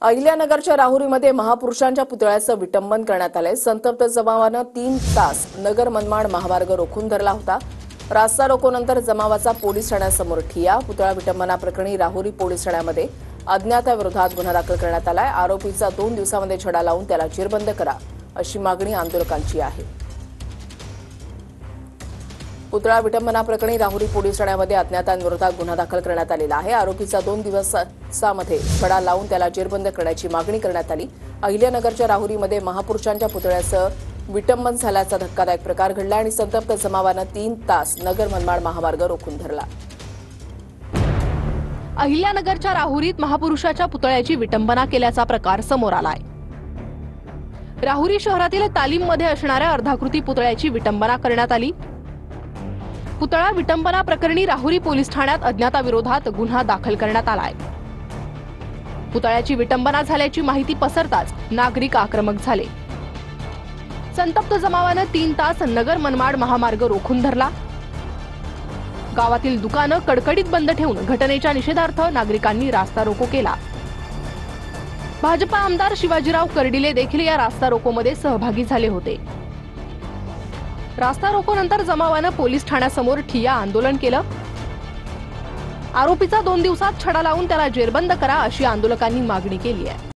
अहिल्यानगरच्या राहुरीमध्ये महापुरुषांच्या पुतळ्याचं विटंबन करण्यात आलंय। संतप्त जमावानं 3 तास नगर मनमाड महामार्ग रोखून धरला होता। रास्ता रोकोनंतर जमावाचा पोलीस ठाण्यासमोर ठिय्या। पुतळा विटंबनाप्रकरणी राहुरी पोलीस ठाण्यामध्ये अज्ञाताविरोधात गुन्हा दाखल करण्यात आलाय। आरोपीचा 2 दिवसांमध्ये छडा लावून त्याला जेरबंद करा अशी मागणी आंदोलकांची आहे। पुतळा विटंबनाप्रकरणी राहुरी पोलीस ठाण्यामध्ये अज्ञातांविरोधात गुन्हा दाखल करण्यात आलेला आहे। आरोपीचा 2 दिवसांमध्ये छडा लावून त्याला जेरबंद करण्याची मागणी करण्यात आली। अहिल्यानगरच्या राहुरीमध्ये महापुरुषांच्या पुतळ्याचं विटंबन झाल्याचा धक्कादायक प्रकार घडला आणि संतप्त जमावानं 3 तास नगर मनमाड महामार्ग रोखून धरला। अहिल्यानगरच्या राहुरीत महापुरुषाच्या पुतळ्याची विटंबना केल्याचा प्रकार समोर आलाय। राहुरी शहरातील तालीममध्ये असणाऱ्या अर्धाकृती पुतळ्याची विटंबना करण्यात आली। पुतळा विटंबना प्रकरणी राहुरी पोलीस ठाण्यात अज्ञाताविरोधात गुन्हा दाखल करण्यात आलाय। पुतळ्याची विटंबना झाल्याची माहिती पसरताच नागरिक आक्रमक झाले। संतप्त जमावानं 3 तास नगर मनमाड महामार्ग रोखून धरला। गावातील दुकानं कडकडीत बंद ठेवून घटनेच्या निषेधार्थ नागरिकांनी रास्ता रोको केला। भाजपा आमदार शिवाजीराव कर्डिले देखील या रास्ता रोकोमध्ये सहभागी झाले होते। रास्ता रोकोनंतर जमावानं पोलीस ठाण्यासमोर ठिय्या आंदोलन केलं। आरोपीचा 2 दिवसात छडा लावून त्याला जेरबंद करा अशी आंदोलकांनी मागणी केली आहे।